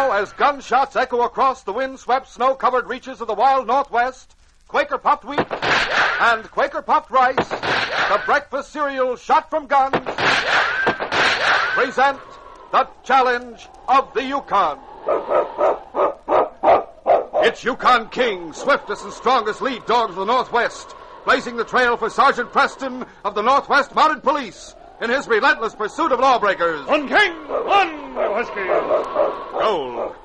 now, as gunshots echo across the wind-swept, snow-covered reaches of the wild Northwest, Quaker puffed wheat and Quaker puffed rice, the breakfast cereal shot from guns, present the challenge of the Yukon. It's Yukon King, swiftest and strongest lead dog of the Northwest, blazing the trail for Sergeant Preston of the Northwest Mounted Police in his relentless pursuit of lawbreakers. One King, one whiskey.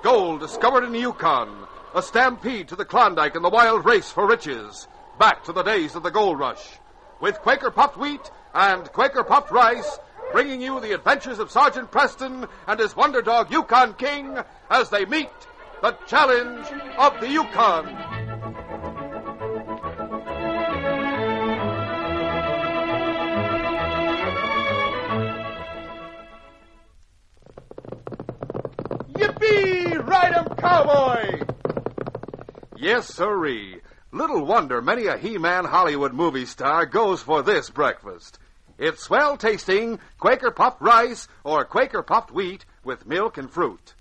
Gold discovered in the Yukon. A stampede to the Klondike and the wild race for riches. Back to the days of the gold rush. With Quaker puffed wheat and Quaker puffed rice, bringing you the adventures of Sergeant Preston and his wonder dog Yukon King as they meet the challenge of the Yukon. Yippee! Ride 'em, cowboy! Yes, sirree. Little wonder many a He-Man Hollywood movie star goes for this breakfast. It's swell-tasting Quaker puffed rice or Quaker puffed wheat with milk and fruit.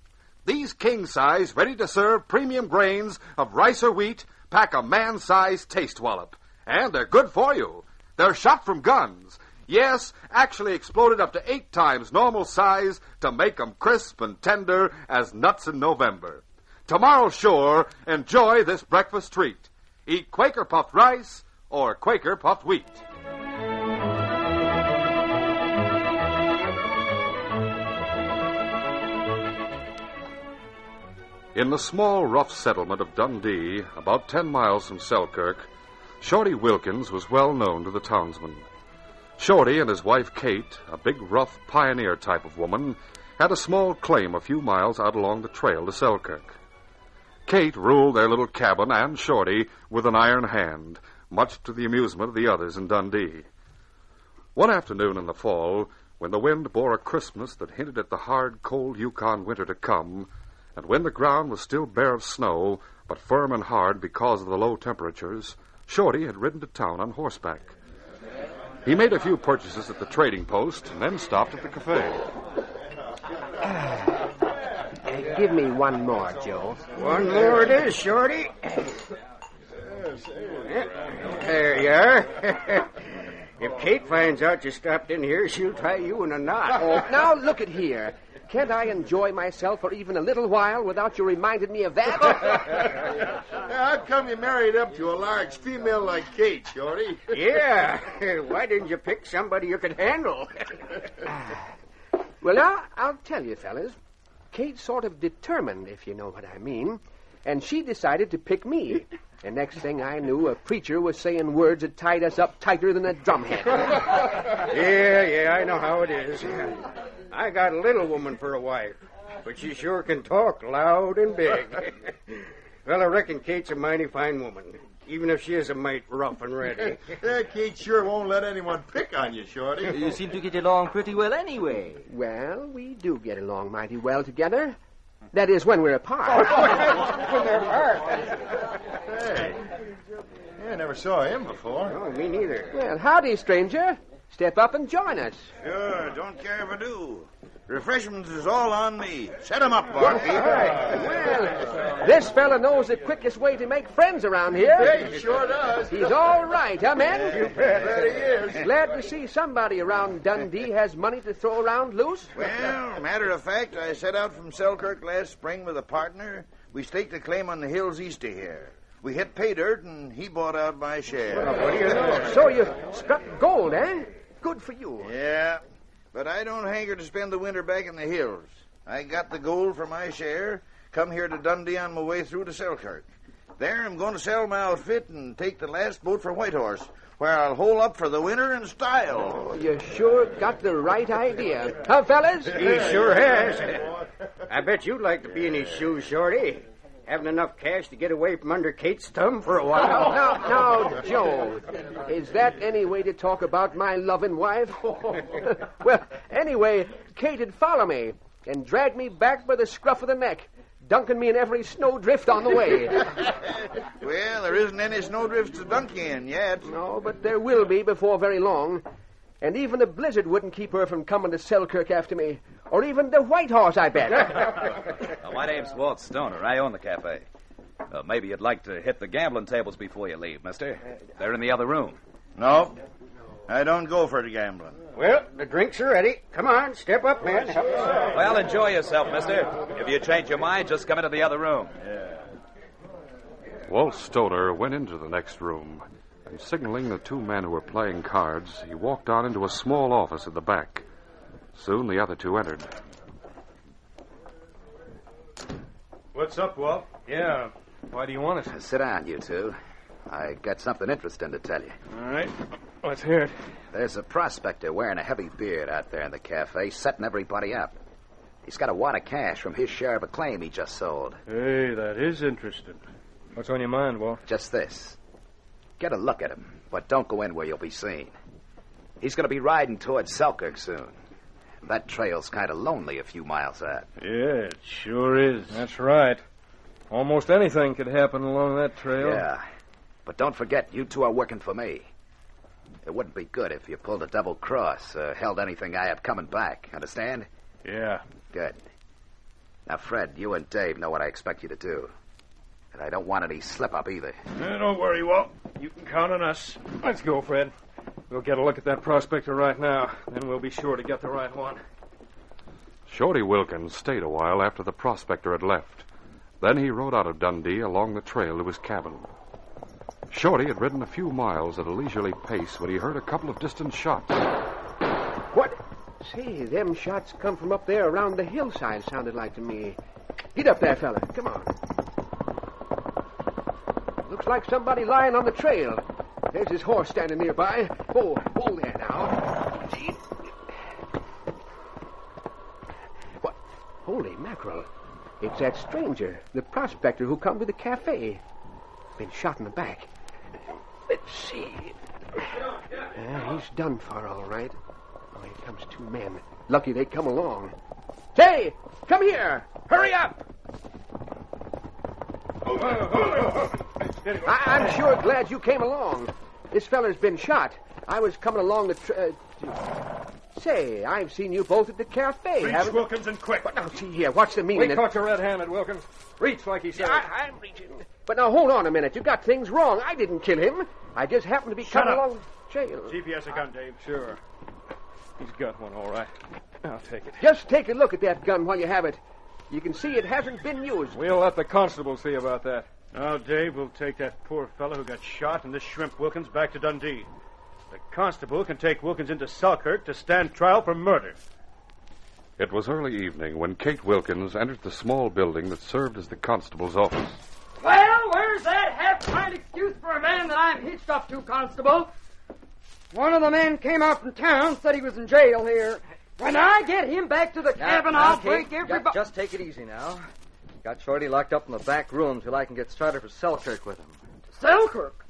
These king-size, ready-to-serve premium grains of rice or wheat pack a man-sized taste wallop. And they're good for you. They're shot from guns. Yes, actually exploded up to 8 times normal size to make 'em crisp and tender as nuts in November. Tomorrow, sure, enjoy this breakfast treat. Eat Quaker puffed rice or Quaker puffed wheat. In the small, rough settlement of Dundee, about 10 miles from Selkirk, Shorty Wilkins was well known to the townsmen. Shorty and his wife Kate, a big, rough, pioneer type of woman, had a small claim a few miles out along the trail to Selkirk. Kate ruled their little cabin and Shorty with an iron hand, much to the amusement of the others in Dundee. One afternoon in the fall, when the wind bore a crispness that hinted at the hard, cold Yukon winter to come, and when the ground was still bare of snow, but firm and hard because of the low temperatures, Shorty had ridden to town on horseback. He made a few purchases at the trading post and then stopped at the cafe. Give me one more, Joe. One more it is, Shorty. There you are. If Kate finds out you stopped in here, she'll tie you in a knot. Oh, now look at here. Can't I enjoy myself for even a little while without you reminding me of that? How come you married up to a large female like Kate, Shorty? Yeah. Why didn't you pick somebody you could handle? Well, now, I'll tell you, fellas. Kate's sort of determined, if you know what I mean. And she decided to pick me. And next thing I knew, a preacher was saying words that tied us up tighter than a drumhead. Yeah, I know how it is. I got a little woman for a wife, but she sure can talk loud and big. Well, I reckon Kate's a mighty fine woman, even if she is a mite rough and ready. Kate sure won't let anyone pick on you, Shorty. You seem to get along pretty well anyway. Well, we do get along mighty well together. That is, when we're apart. When they're apart. Hey, I never saw him before. No, me neither. Well, howdy, stranger. Step up and join us. Sure, don't care if I do. Refreshments is all on me. Set 'em up, barkeep. Well, this fella knows the quickest way to make friends around here. Hey, he sure does. He's all right, huh, men? You bet he is. Glad to see somebody around Dundee has money to throw around loose. Well, matter of fact, I set out from Selkirk last spring with a partner. We staked a claim on the hills east of here. We hit pay dirt, and he bought out my share. Well, what do you know? So you struck gold, eh? Good for you. Yeah, but I don't hanker to spend the winter back in the hills. I got the gold for my share, come here to Dundee on my way through to Selkirk. There I'm going to sell my outfit and take the last boat for Whitehorse, where I'll hole up for the winter in style. Oh, you sure got the right idea. Huh, fellas? He sure has. I bet you'd like to be in his shoes, Shorty. Having enough cash to get away from under Kate's thumb for a while. Now, Joe, is that any way to talk about my loving wife? Well, anyway, Kate'd follow me and drag me back by the scruff of the neck, dunking me in every snowdrift on the way. Well, there isn't any snowdrifts to dunk you in yet. No, but there will be before very long. And even a blizzard wouldn't keep her from coming to Selkirk after me. or even the White Horse, I bet. My name's Walt Stoner. I own the cafe. Maybe you'd like to hit the gambling tables before you leave, mister. They're in the other room. No, I don't go for the gambling. Well, the drinks are ready. Come on, step up, man. Help us out. Well, enjoy yourself, mister. If you change your mind, just come into the other room. Walt Stoner went into the next room, and signaling the two men who were playing cards, he walked on into a small office at the back. Soon the other two entered. What's up, Walt? Yeah. Why do you want us? Sit down, you two. I got something interesting to tell you. All right. Let's hear it. There's a prospector wearing a heavy beard out there in the cafe, setting everybody up. He's got a wad of cash from his share of a claim he just sold. Hey, that is interesting. What's on your mind, Walt? Just this. Get a look at him, but don't go in where you'll be seen. He's going to be riding towards Selkirk soon. That trail's kind of lonely a few miles out. Yeah, it sure is. That's right. Almost anything could happen along that trail. Yeah. But don't forget, you two are working for me. It wouldn't be good if you pulled a double cross or held anything I had coming back. Understand? Yeah. Good. Now, Fred, you and Dave know what I expect you to do. And I don't want any slip-up either. Don't worry, Walt. You can count on us. Let's go, Fred. We'll get a look at that prospector right now. Then we'll be sure to get the right one. Shorty Wilkins stayed a while after the prospector had left. Then he rode out of Dundee along the trail to his cabin. Shorty had ridden a few miles at a leisurely pace when he heard a couple of distant shots. What? Say, them shots come from up there around the hillside, sounded like to me. Get up there, fella. Come on. Looks like somebody lying on the trail. There's his horse standing nearby. Whoa there now. What? Holy mackerel. It's that stranger, the prospector who come to the cafe. Been shot in the back. Let's see. He's done for, all right. Oh, here comes two men. Lucky they come along. Say, come here. Hurry up. I'm sure glad you came along. This feller's been shot. I was coming along the Say, I've seen you both at the cafe, Reach, Wilkins, and quick. But now, see here, what's the meaning? We caught you red-handed, Wilkins. Reach, like he said. I'm reaching. But now, hold on a minute. You got things wrong. I didn't kill him. I just happened to be coming along the trail. GPS a gun, Dave. Sure. He's got one, all right. I'll take it. Just take a look at that gun while you have it. You can see it hasn't been used. We'll let the constable see about that. Now, Dave, we'll take that poor fellow who got shot and this shrimp Wilkins back to Dundee. The constable can take Wilkins into Selkirk to stand trial for murder. It was early evening when Kate Wilkins entered the small building that served as the constable's office. Well, where's that half-pint excuse for a man that I'm hitched up to, Constable? One of the men came out from town, said he was in jail here. When I get him back to the cabin, I'll break everybody... Just take it easy now. Got Shorty locked up in the back room till I can get started for Selkirk with him. Selkirk?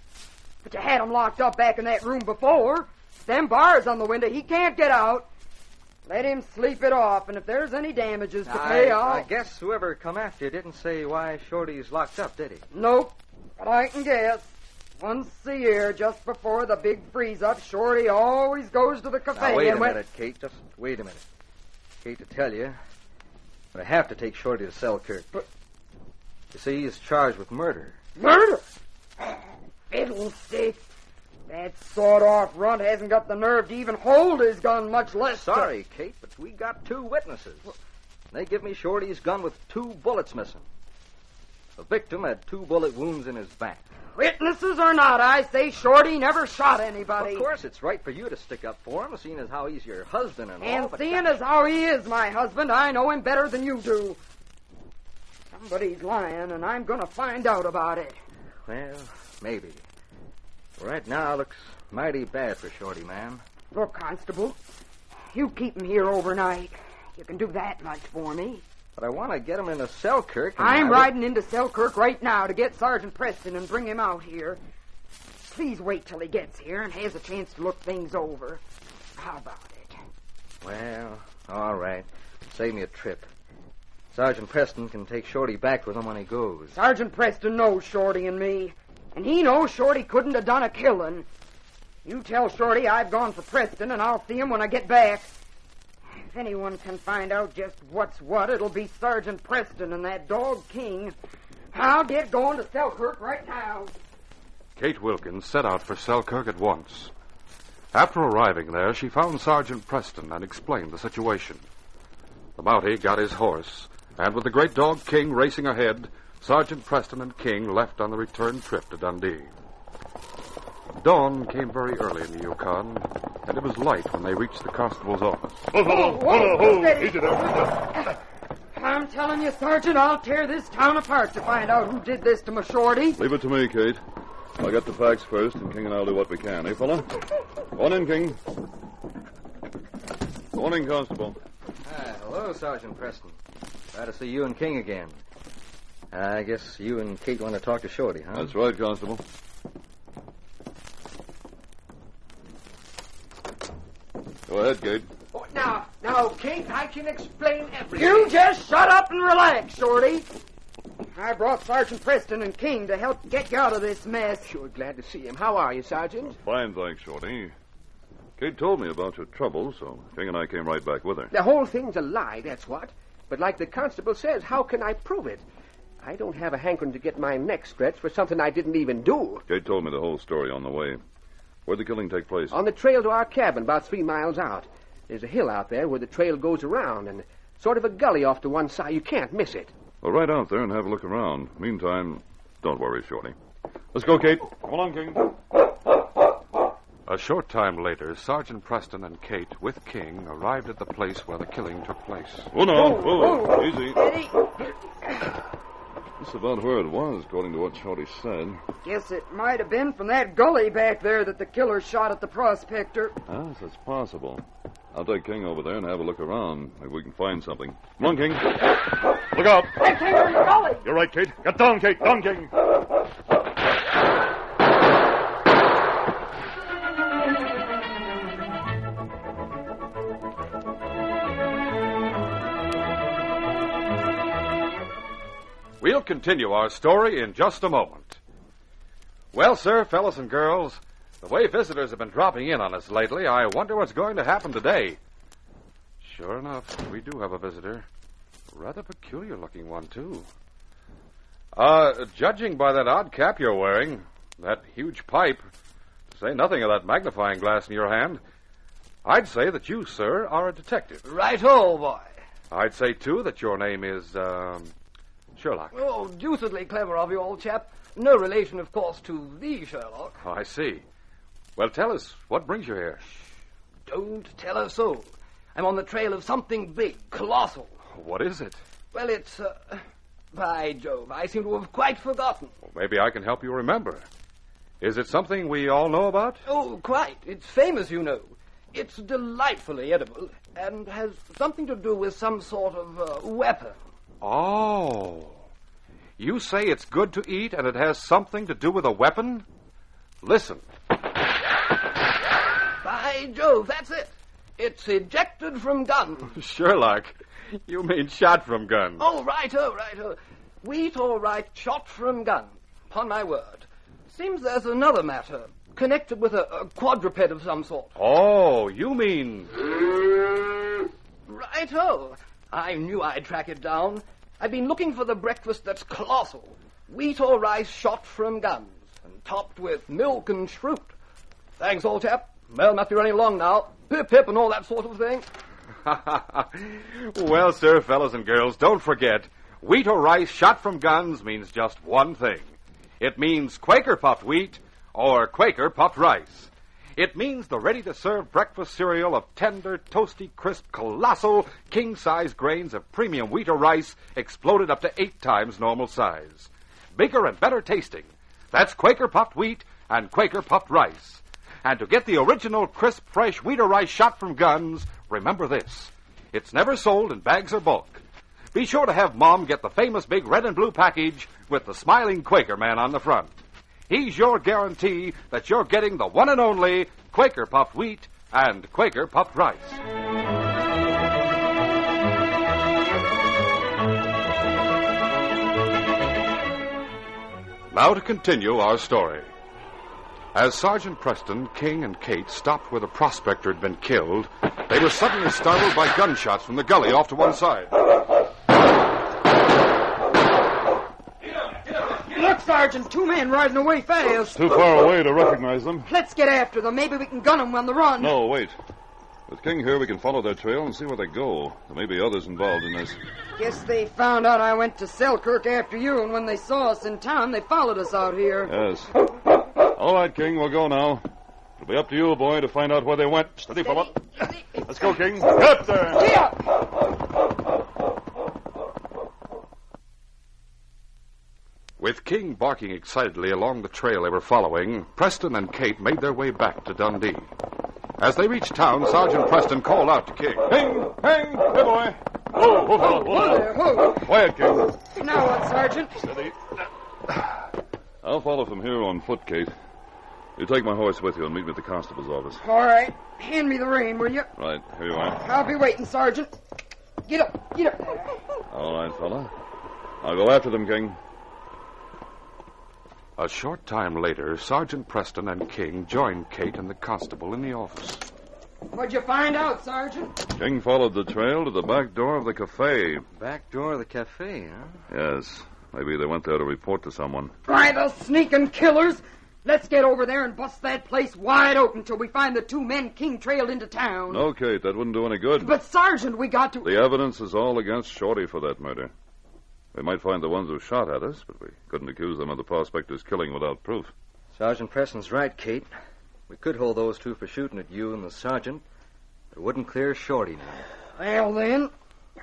But you had him locked up back in that room before. Them bars on the window, he can't get out. Let him sleep it off, and if there's any damages to pay, I guess whoever come after you didn't say why Shorty's locked up, did he? Nope, but I can guess. Once a year, just before the big freeze-up, Shorty always goes to the cafe. Now, wait a minute, Kate. Just wait a minute. Hate to tell you, but I have to take Shorty to Selkirk. But you see, he's charged with murder. Murder? Fiddlestick. That sawed-off runt hasn't got the nerve to even hold his gun, much less... Sorry, Kate, but we got two witnesses. They give me Shorty's gun with 2 bullets missing. The victim had 2 bullet wounds in his back. Witnesses or not, I say Shorty never shot anybody. Of course, it's right for you to stick up for him, seeing as how he's your husband and all. And seeing as how he is my husband, I know him better than you do. Somebody's lying, and I'm going to find out about it. Well, maybe. Right now, looks mighty bad for Shorty, ma'am. Look, Constable, you keep him here overnight. You can do that much for me. But I want to get him into Selkirk. I'm riding into Selkirk right now to get Sergeant Preston and bring him out here. Please wait till he gets here and has a chance to look things over. How about it? Well, all right. Save me a trip. Sergeant Preston can take Shorty back with him when he goes. Sergeant Preston knows Shorty and me. And he knows Shorty couldn't have done a killing. You tell Shorty I've gone for Preston, and I'll see him when I get back. If anyone can find out just what's what, it'll be Sergeant Preston and that dog King. I'll get going to Selkirk right now. Kate Wilkins set out for Selkirk at once. After arriving there, she found Sergeant Preston and explained the situation. The Mountie got his horse, and with the great dog King racing ahead, Sergeant Preston and King left on the return trip to Dundee. Dawn came very early in the Yukon, and it was light when they reached the constable's office. Easy there. I'm telling you, Sergeant, I'll tear this town apart to find out who did this to my shorty. Leave it to me, Kate. I'll get the facts first, and King and I'll do what we can, eh, fella? Go on in, King. Go on in, Constable. Hello, Sergeant Preston. Glad to see you and King again. I guess you and Kate want to talk to Shorty, huh? That's right, Constable. Go ahead, Kate. Oh, now, Kate, I can explain everything. You just shut up and relax, Shorty. I brought Sergeant Preston and King to help get you out of this mess. Sure glad to see him. How are you, Sergeant? Fine, thanks, Shorty. Kate told me about your trouble, so King and I came right back with her. The whole thing's a lie, that's what. But like the constable says, how can I prove it? I don't have a hankering to get my neck stretched for something I didn't even do. Kate told me the whole story on the way. Where'd the killing take place? On the trail to our cabin, about 3 miles out. There's a hill out there where the trail goes around, and sort of a gully off to one side. You can't miss it. Well, right out there and have a look around. Meantime, don't worry, Shorty. Let's go, Kate. Come along, King. A short time later, Sergeant Preston and Kate, with King, arrived at the place where the killing took place. Oh, no. Whoa. Easy. That's about where it was, according to what Shorty said. Guess it might have been from that gully back there that the killer shot at the prospector. Yes, that's possible. I'll take King over there and have a look around. Maybe we can find something. Come on, King. Look out. Hey, King, there's a gully. You're right, Kate. Get down, Kate. Down, King. We'll continue our story in just a moment. Well, sir, fellas and girls, the way visitors have been dropping in on us lately, I wonder what's going to happen today. Sure enough, we do have a visitor. A rather peculiar-looking one, too. Judging by that odd cap you're wearing, that huge pipe, to say nothing of that magnifying glass in your hand, I'd say that you, sir, are a detective. Right-o, boy. I'd say, too, that your name is, Sherlock. Oh, deucedly clever of you, old chap. No relation, of course, to the Sherlock. Oh, I see. Well, tell us, what brings you here? Don't tell a soul. I'm on the trail of something big, colossal. What is it? Well, it's, by Jove, I seem to have quite forgotten. Well, maybe I can help you remember. Is it something we all know about? Oh, quite. It's famous, you know. It's delightfully edible and has something to do with some sort of weapon. Oh. You say it's good to eat and it has something to do with a weapon? Listen. By Jove, that's it. It's ejected from gun. Sherlock, you mean shot from gun. Oh, righto. Wheat or right, shot from gun. Upon my word. Seems there's another matter, connected with a quadruped of some sort. Oh, you mean... Righto. I knew I'd track it down. I've been looking for the breakfast that's colossal. Wheat or rice shot from guns, and topped with milk and fruit. Thanks, old chap. Well, must be running along now. Pip, pip, and all that sort of thing. Well, sir, fellas and girls, don't forget, wheat or rice shot from guns means just one thing. It means Quaker puffed wheat or Quaker puffed rice. It means the ready-to-serve breakfast cereal of tender, toasty, crisp, colossal, king-size grains of premium wheat or rice exploded up to 8 times normal size. Bigger and better tasting. That's Quaker puffed wheat and Quaker puffed rice. And to get the original crisp, fresh wheat or rice shot from guns, remember this. It's never sold in bags or bulk. Be sure to have Mom get the famous big red and blue package with the smiling Quaker man on the front. He's your guarantee that you're getting the one and only Quaker puffed wheat and Quaker puffed rice. Now to continue our story. As Sergeant Preston, King, and Kate stopped where the prospector had been killed, they were suddenly startled by gunshots from the gully off to one side. Look, Sergeant, 2 men riding away fast. Too far away to recognize them. Let's get after them. Maybe we can gun them on the run. No, wait. With King here, we can follow their trail and see where they go. There may be others involved in this. Guess they found out I went to Selkirk after you, and when they saw us in town, they followed us out here. Yes. All right, King, we'll go now. It'll be up to you, boy, to find out where they went. Steady, fella. Let's go, King. Get up there. Get up! With King barking excitedly along the trail they were following, Preston and Kate made their way back to Dundee. As they reached town, Sergeant Preston called out to King. King! King! Hey, boy! Whoa, Whoa there, whoa. Quiet, King. Now what, Sergeant? Steady. I'll follow from here on foot, Kate. You take my horse with you and meet me at the constable's office. All right. Hand me the rein, will you? Right, here you are. I'll be waiting, Sergeant. Get up, get up. All right, fella. I'll go after them, King. A short time later, Sergeant Preston and King joined Kate and the constable in the office. What'd you find out, Sergeant? King followed the trail to the back door of the cafe. Back door of the cafe, huh? Yes. Maybe they went there to report to someone. By the sneaking killers! Let's get over there and bust that place wide open till we find the 2 men King trailed into town. No, Kate, that wouldn't do any good. But, Sergeant, we got to... The evidence is all against Shorty for that murder. We might find the ones who shot at us, but we couldn't accuse them of the prospector's killing without proof. Sergeant Preston's right, Kate. We could hold those 2 for shooting at you and the sergeant, but it wouldn't clear Shorty now. Well, then,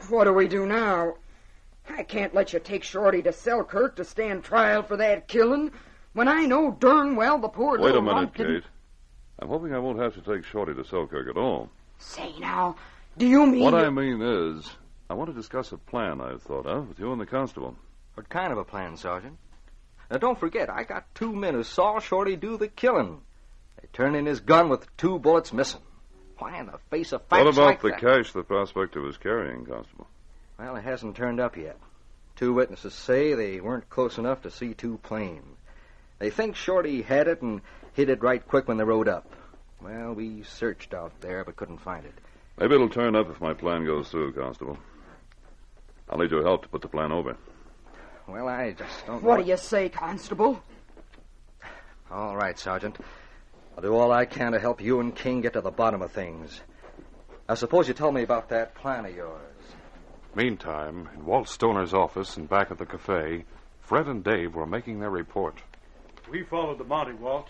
what do we do now? I can't let you take Shorty to Selkirk to stand trial for that killing when I know darn well the poor Wait little a minute, runt didn't... Kate. I'm hoping I won't have to take Shorty to Selkirk at all. Say now, do you mean... What I mean is, I want to discuss a plan I've thought of with you and the constable. What kind of a plan, Sergeant? Now, don't forget, I got 2 men who saw Shorty do the killing. They turned in his gun with 2 bullets missing. Why, in the face of facts What about like the that? cash the prospector was carrying, Constable? Well, it hasn't turned up yet. 2 witnesses say they weren't close enough to see 2 plain. They think Shorty had it and hid it right quick when they rode up. Well, we searched out there but couldn't find it. Maybe it'll turn up if my plan goes through, Constable. I'll need your help to put the plan over. Well, I just don't What know. do you say, Constable? All right, Sergeant. I'll do all I can to help you and King get to the bottom of things. I suppose you tell me about that plan of yours. Meantime, in Walt Stoner's office and back at the cafe, Fred and Dave were making their report. We followed the Mountie, Walt.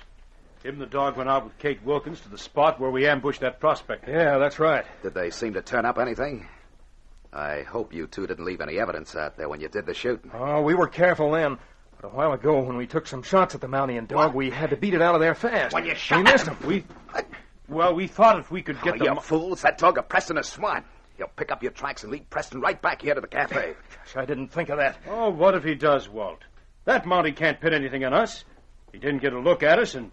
Him and the dog went out with Kate Wilkins to the spot where we ambushed that prospector. Yeah, that's right. Did they seem to turn up anything? I hope you 2 didn't leave any evidence out there when you did the shooting. Oh, we were careful then. But a while ago, when we took some shots at the Mountie and dog, we had to beat it out of there fast. When you shot we missed him. him. We thought if we could get You fools. That dog of Preston is smart. He'll pick up your tracks and lead Preston right back here to the cafe. Gosh, I didn't think of that. Oh, what if he does, Walt? That Mountie can't pin anything on us. He didn't get a look at us, and...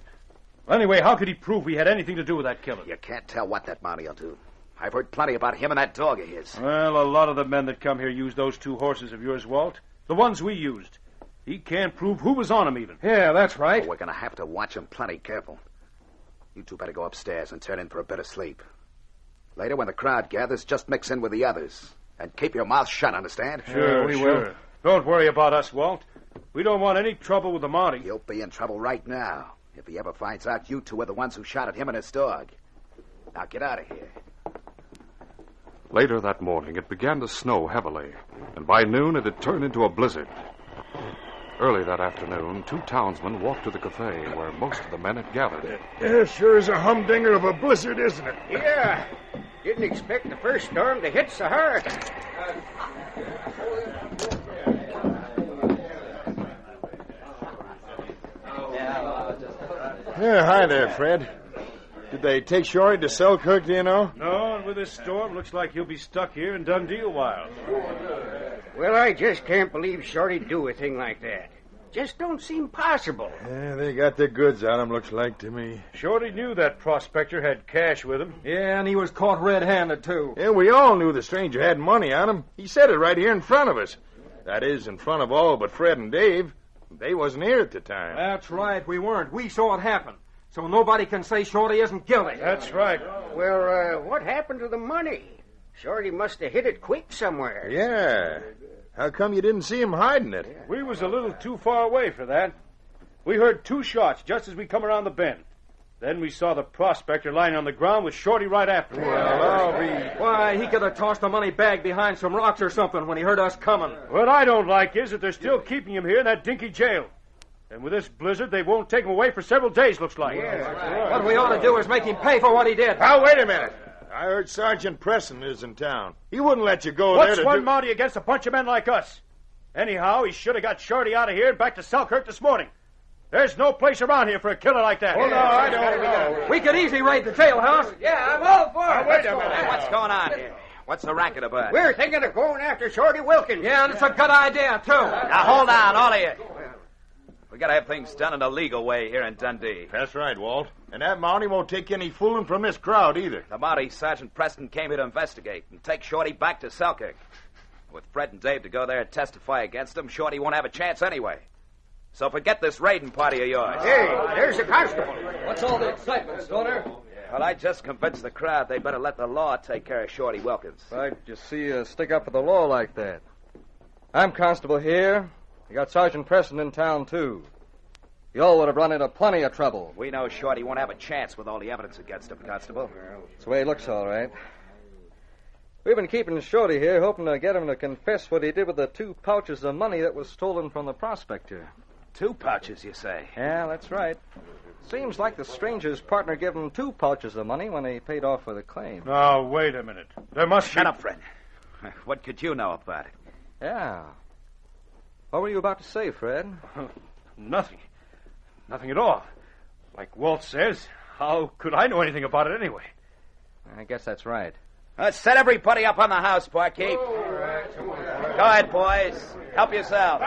Well, anyway, how could he prove we had anything to do with that killing? You can't tell what that Mountie will do. I've heard plenty about him and that dog of his. Well, a lot of the men that come here use those 2 horses of yours, Walt. The ones we used. He can't prove who was on them, even. Yeah, that's right. Oh, we're going to have to watch him plenty careful. You 2 better go upstairs and turn in for a bit of sleep. Later, when the crowd gathers, just mix in with the others. And keep your mouth shut, understand? Sure, we will. Don't worry about us, Walt. We don't want any trouble with the Mountie. He'll be in trouble right now if he ever finds out you 2 are the ones who shot at him and his dog. Now, get out of here. Later that morning, it began to snow heavily, and by noon it had turned into a blizzard. Early that afternoon, 2 townsmen walked to the cafe where most of the men had gathered. Yeah, sure is a humdinger of a blizzard, isn't it? Yeah. Didn't expect the first storm to hit so hard. Yeah, hi there, Fred. Did they take Shorty to Selkirk, do you know? No, and with this storm, looks like he'll be stuck here in Dundee a while. Well, I just can't believe Shorty'd do a thing like that. Just don't seem possible. Yeah, they got their goods on him, looks like to me. Shorty knew that prospector had cash with him. Yeah, and he was caught red-handed, too. Yeah, we all knew the stranger had money on him. He said it right here in front of us. That is, in front of all but Fred and Dave. They wasn't here at the time. That's right, we weren't. We saw it happen. so nobody can say Shorty isn't guilty. That's right. Well, what happened to the money? Shorty must have hid it quick somewhere. Yeah. How come you didn't see him hiding it? We was a little too far away for that. We heard 2 shots just as we come around the bend. Then we saw the prospector lying on the ground with Shorty right after him. Well, I'll be... Why, he could have tossed the money bag behind some rocks or something when he heard us coming. What I don't like is that they're still keeping him here in that dinky jail. And with this blizzard, they won't take him away for several days, looks like. Yeah. What we ought to do is make him pay for what he did. Now, wait a minute. I heard Sergeant Preston is in town. He wouldn't let you go there What's one Mountie against a bunch of men like us? Anyhow, he should have got Shorty out of here and back to Selkirk this morning. There's no place around here for a killer like that. Oh, no, I don't know. We could easily raid the jailhouse. Yeah, I'm all for it. Wait a minute. Hey, what's going on here? What's the racket about? We're thinking of going after Shorty Wilkins. Yeah, and it's a good idea, too. Now, hold on, all of you. We gotta have things done in a legal way here in Dundee. That's right, Walt. And that Mountie won't take any fooling from this crowd either. The Mountie, Sergeant Preston, came here to investigate and take Shorty back to Selkirk. With Fred and Dave to go there and testify against him, Shorty won't have a chance anyway. So forget this raiding party of yours. Hey, there's the constable. What's all the excitement, Stoner? Well, I just convinced the crowd they better let the law take care of Shorty Wilkins. Why'd you see you stick up for the law like that? I'm constable here. You got Sergeant Preston in town, too. You all would have run into plenty of trouble. We know Shorty won't have a chance with all the evidence against him, Constable. That's the way it looks, all right. We've been keeping Shorty here, hoping to get him to confess what he did with the 2 pouches of money that was stolen from the prospector. 2 pouches, you say? Yeah, that's right. Seems like the stranger's partner gave him 2 pouches of money when he paid off for the claim. Now, wait a minute. There must Shut up, Fred. What could you know about it? Yeah. What were you about to say, Fred? Nothing. Nothing at all. Like Walt says, how could I know anything about it anyway? I guess that's right. Let's set everybody up on the house, barkeep. Go ahead, boys. Help yourself.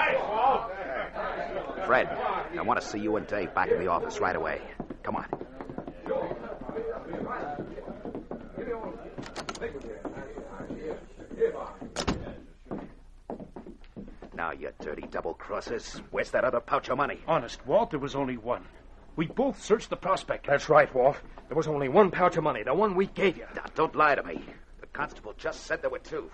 Fred, I want to see you and Dave back in the office right away. Come on. Now, you dirty double-crossers. Where's that other pouch of money? Honest, Walt, there was only one. We both searched the prospector. That's right, Walt. There was only 1 pouch of money, the one we gave you. Now, don't lie to me. The constable just said there were 2.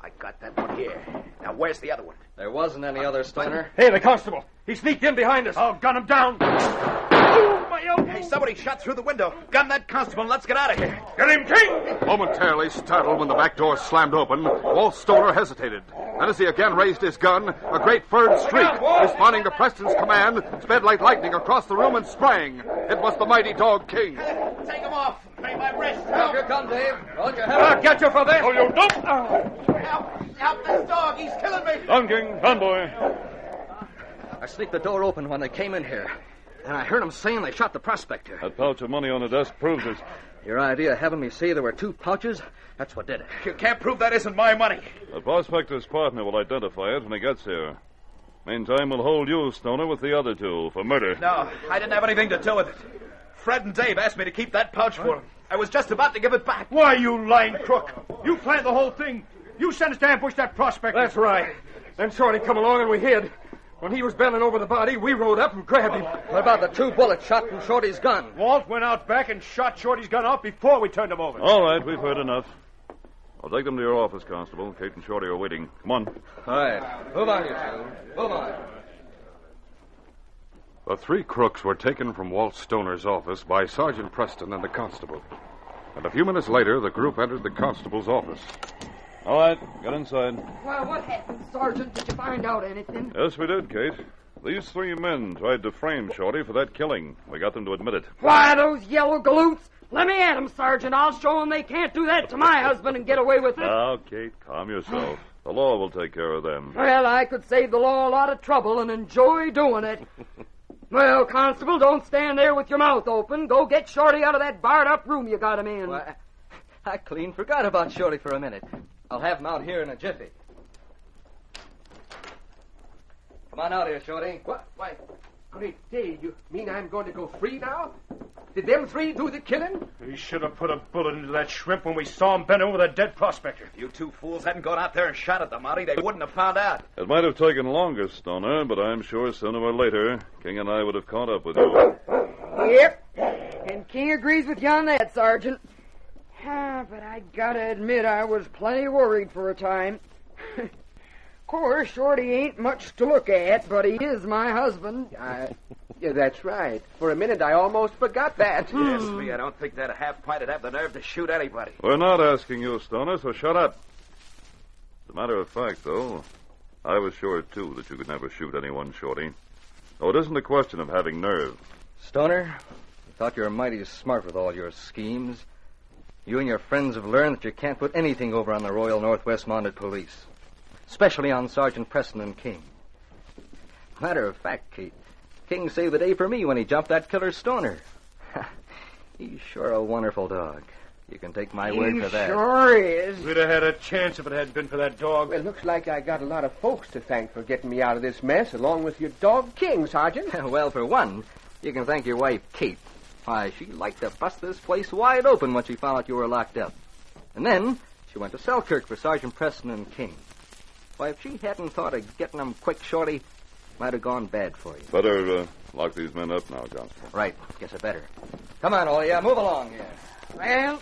I got that one here. Now, where's the other one? There wasn't any other, Stoner. Hey, the constable. He sneaked in behind us. I'll gun him down. Oh, my elbow. Hey, somebody shot through the window. Gun that constable and let's get out of here. Get him, King! Momentarily startled when the back door slammed open, Walt Stoner hesitated. And as he again raised his gun, a great furred streak, responding to Preston's command, sped like lightning across the room and sprang. It was the mighty dog King. Take him off. Make my wrist. Help you come, Dave. Hold your head. I'll get you for this. Oh, you don't! Help this dog. He's killing me. On, King. On, boy. I sneaked the door open when they came in here. And I heard them saying they shot the prospector. That pouch of money on the desk proves it. Your idea of having me say there were 2 pouches, that's what did it. You can't prove that isn't my money. The prospector's partner will identify it when he gets here. Meantime, we'll hold you, Stoner, with the other 2 for murder. No, I didn't have anything to do with it. Fred and Dave asked me to keep that pouch for them. I was just about to give it back. Why, you lying crook? You planned the whole thing. You sent us to ambush that prospector. That's right. Then Shorty come along and we hid. When he was bending over the body, we rode up and grabbed him. What about the 2 bullets shot from Shorty's gun? Walt went out back and shot Shorty's gun off before we turned him over. All right, we've heard enough. I'll take them to your office, Constable. Kate and Shorty are waiting. Come on. All right. Move on, you 2. Move on. The 3 crooks were taken from Walt Stoner's office by Sergeant Preston and the constable. And a few minutes later, the group entered the constable's office. All right, get inside. Well, what happened, Sergeant? Did you find out anything? Yes, we did, Kate. These 3 men tried to frame Shorty for that killing. We got them to admit it. Why, those yellow galoots. Let me at them, Sergeant. I'll show them they can't do that to my husband and get away with it. Now, Kate, calm yourself. The law will take care of them. Well, I could save the law a lot of trouble and enjoy doing it. Well, Constable, don't stand there with your mouth open. Go get Shorty out of that barred-up room you got him in. Why, I clean forgot about Shorty for a minute. I'll have him out here in a jiffy. Come on out here, Shorty. What? Why, great day. You mean I'm going to go free now? Did them 3 do the killing? We should have put a bullet into that shrimp when we saw him bent over the dead prospector. If you 2 fools hadn't gone out there and shot at the Mountie, they wouldn't have found out. It might have taken longer, Stoner, but I'm sure sooner or later, King and I would have caught up with you. Yep. And King agrees with you on that, Sergeant. But I gotta admit I was plenty worried for a time. Of course, Shorty ain't much to look at, but he is my husband. Yeah, that's right. For a minute, I almost forgot that. Yes, me, I don't think that a half-pint would have the nerve to shoot anybody. We're not asking you, Stoner, so shut up. As a matter of fact, though, I was sure, too, that you could never shoot anyone, Shorty. Oh, it isn't a question of having nerve. Stoner, I thought you were mighty smart with all your schemes. You and your friends have learned that you can't put anything over on the Royal Northwest Mounted Police. Especially on Sergeant Preston and King. Matter of fact, Kate, King saved the day for me when he jumped that killer Stoner. He's sure a wonderful dog. You can take my word for that. He sure is. We'd have had a chance if it hadn't been for that dog. Well, it looks like I got a lot of folks to thank for getting me out of this mess, along with your dog King, Sergeant. Well, for one, you can thank your wife, Kate. Why, she liked to bust this place wide open when she found out you were locked up. And then she went to Selkirk for Sergeant Preston and King. Why, if she hadn't thought of getting them quick, Shorty, it might have gone bad for you. Better lock these men up now, Johnson. Right. Guess I better. Come on, all ya. Move along here. Well,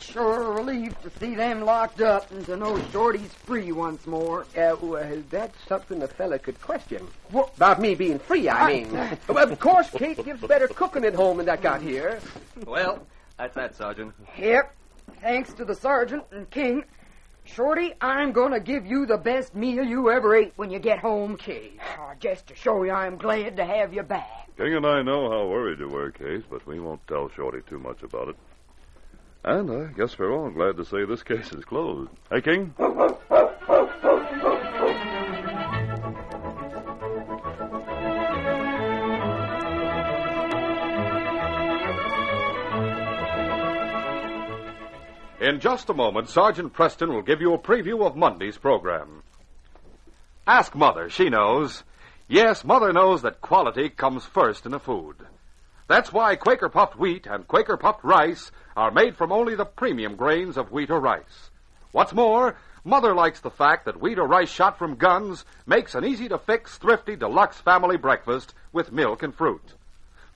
sure a relief to see them locked up and to know Shorty's free once more. Well, that's something a fella could question. What? About me being free, I mean. Well, of course, Kate gives better cooking at home than I got here. Well, that's that, Sergeant. Yep. Thanks to the Sergeant and King. Shorty, I'm going to give you the best meal you ever ate when you get home, Kate. Just to show you I'm glad to have you back. King and I know how worried you were, Case, but we won't tell Shorty too much about it. And I guess we're all glad to say this case is closed. Hey, King? In just a moment, Sergeant Preston will give you a preview of Monday's program. Ask Mother. She knows. Yes, Mother knows that quality comes first in a food. That's why Quaker puffed wheat and Quaker puffed rice are made from only the premium grains of wheat or rice. What's more, Mother likes the fact that wheat or rice shot from guns makes an easy-to-fix, thrifty, deluxe family breakfast with milk and fruit.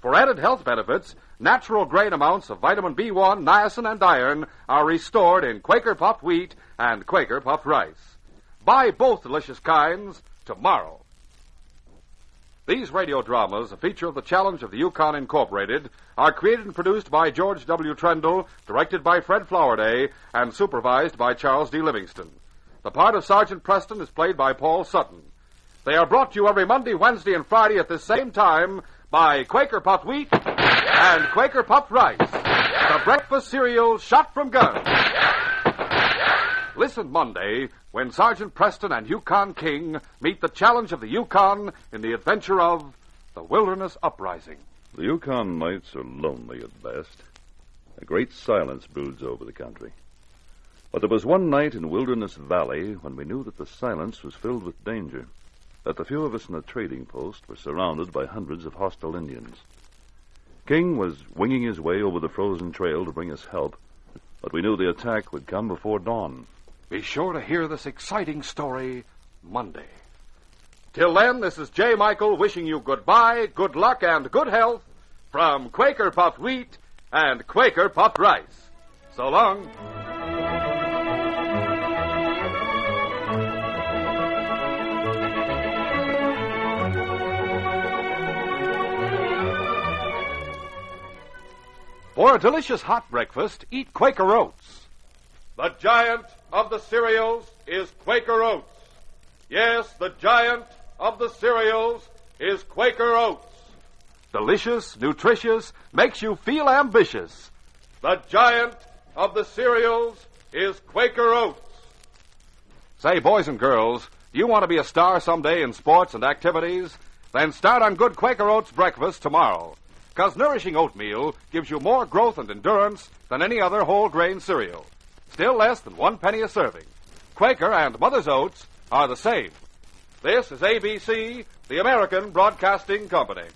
For added health benefits, natural grain amounts of vitamin B1, niacin, and iron are restored in Quaker puffed wheat and Quaker puffed rice. Buy both delicious kinds tomorrow. These radio dramas, a feature of the Challenge of the Yukon Incorporated, are created and produced by George W. Trendle, directed by Fred Flowerday, and supervised by Charles D. Livingston. The part of Sergeant Preston is played by Paul Sutton. They are brought to you every Monday, Wednesday, and Friday at this same time by Quaker puffed wheat and Quaker puffed rice, the breakfast cereal shot from guns. Listen Monday when Sergeant Preston and Yukon King meet the challenge of the Yukon in the adventure of the Wilderness Uprising. The Yukon nights are lonely at best. A great silence broods over the country. But there was one night in Wilderness Valley when we knew that the silence was filled with danger, that the few of us in the trading post were surrounded by hundreds of hostile Indians. King was winging his way over the frozen trail to bring us help, but we knew the attack would come before dawn. Be sure to hear this exciting story Monday. Till then, this is J. Michael wishing you goodbye, good luck, and good health from Quaker puffed wheat and Quaker puffed rice. So long. For a delicious hot breakfast, eat Quaker Oats. The giant of the cereals is Quaker Oats. Yes, the giant of the cereals is Quaker Oats. Delicious, nutritious, makes you feel ambitious. The giant of the cereals is Quaker Oats. Say, boys and girls, do you want to be a star someday in sports and activities? Then start on good Quaker Oats breakfast tomorrow. Because nourishing oatmeal gives you more growth and endurance than any other whole grain cereal. Still less than 1 penny a serving. Quaker and Mother's Oats are the same. This is ABC, the American Broadcasting Company.